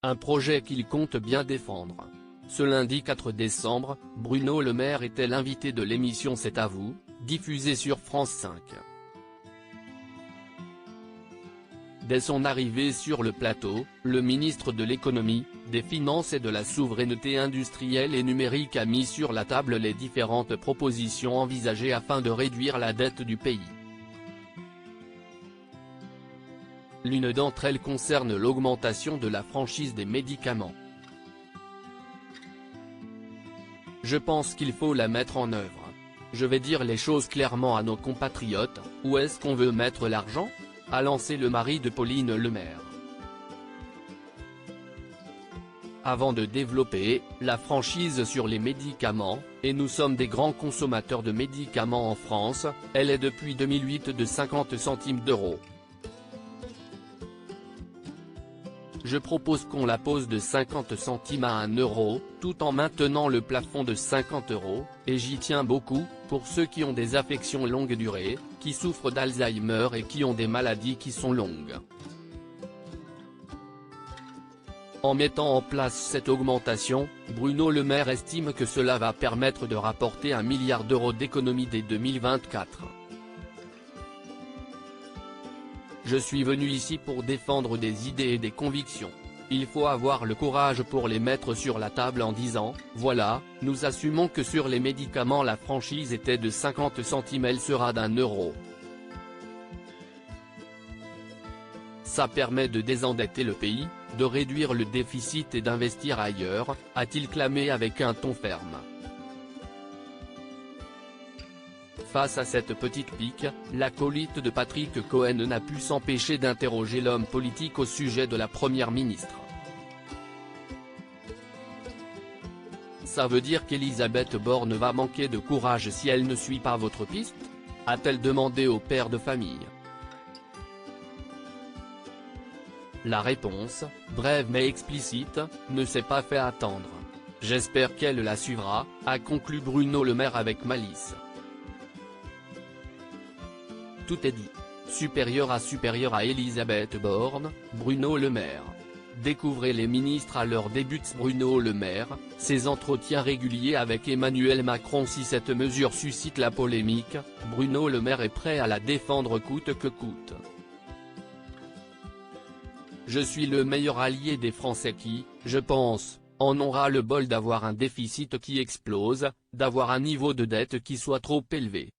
Un projet qu'il compte bien défendre. Ce lundi 4 décembre, Bruno Le Maire était l'invité de l'émission C'est à vous, diffusée sur France 5. Dès son arrivée sur le plateau, le ministre de l'économie, des finances et de la souveraineté industrielle et numérique a mis sur la table les différentes propositions envisagées afin de réduire la dette du pays. L'une d'entre elles concerne l'augmentation de la franchise des médicaments. Je pense qu'il faut la mettre en œuvre. Je vais dire les choses clairement à nos compatriotes, où est-ce qu'on veut mettre l'argent ? A lancé le mari de Pauline Le Maire. Avant de développer la franchise sur les médicaments, et nous sommes des grands consommateurs de médicaments en France, elle est depuis 2008 de 50 centimes d'euros. Je propose qu'on la pose de 50 centimes à 1 euro, tout en maintenant le plafond de 50 euros, et j'y tiens beaucoup, pour ceux qui ont des affections longue durée, qui souffrent d'Alzheimer et qui ont des maladies qui sont longues. En mettant en place cette augmentation, Bruno Le Maire estime que cela va permettre de rapporter 1 milliard d'euros d'économies dès 2024. Je suis venu ici pour défendre des idées et des convictions. Il faut avoir le courage pour les mettre sur la table en disant, voilà, nous assumons que sur les médicaments la franchise était de 50 centimes, elle sera d'1 euro. Ça permet de désendetter le pays, de réduire le déficit et d'investir ailleurs, a-t-il clamé avec un ton ferme. Face à cette petite pique, l'acolyte de Patrick Cohen n'a pu s'empêcher d'interroger l'homme politique au sujet de la première ministre. Ça veut dire qu'Elisabeth Borne va manquer de courage si elle ne suit pas votre piste ? A-t-elle demandé au père de famille. La réponse, brève mais explicite, ne s'est pas fait attendre. J'espère qu'elle la suivra, a conclu Bruno Le Maire avec malice. Tout est dit. Supérieur à Elisabeth Borne, Bruno Le Maire. Découvrez les ministres à leur début. Bruno Le Maire, ses entretiens réguliers avec Emmanuel Macron. Si cette mesure suscite la polémique, Bruno Le Maire est prêt à la défendre coûte que coûte. Je suis le meilleur allié des Français qui, je pense, en ont ras le bol d'avoir un déficit qui explose, d'avoir un niveau de dette qui soit trop élevé.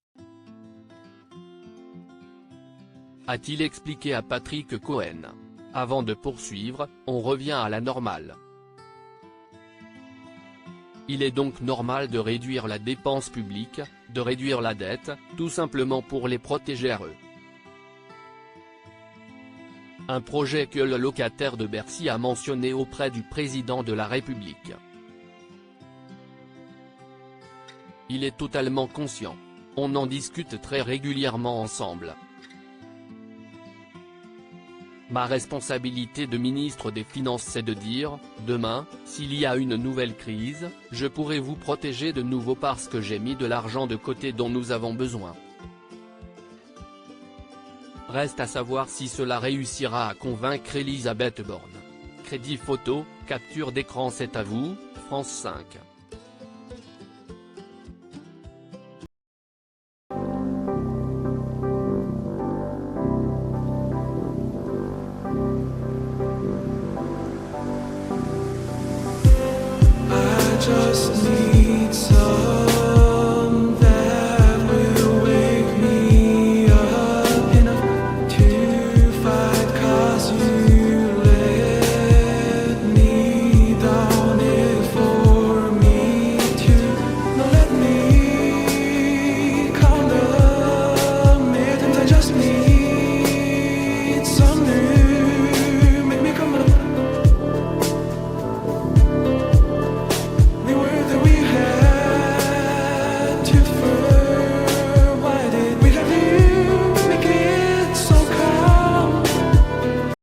A-t-il expliqué à Patrick Cohen. Avant de poursuivre, on revient à la normale. Il est donc normal de réduire la dépense publique, de réduire la dette, tout simplement pour les protéger à eux. Un projet que le locataire de Bercy a mentionné auprès du président de la République. Il est totalement conscient. On en discute très régulièrement ensemble. Ma responsabilité de ministre des Finances c'est de dire, demain, s'il y a une nouvelle crise, je pourrai vous protéger de nouveau parce que j'ai mis de l'argent de côté dont nous avons besoin. Reste à savoir si cela réussira à convaincre Elisabeth Borne. Crédit photo, capture d'écran. C'est à vous, France 5.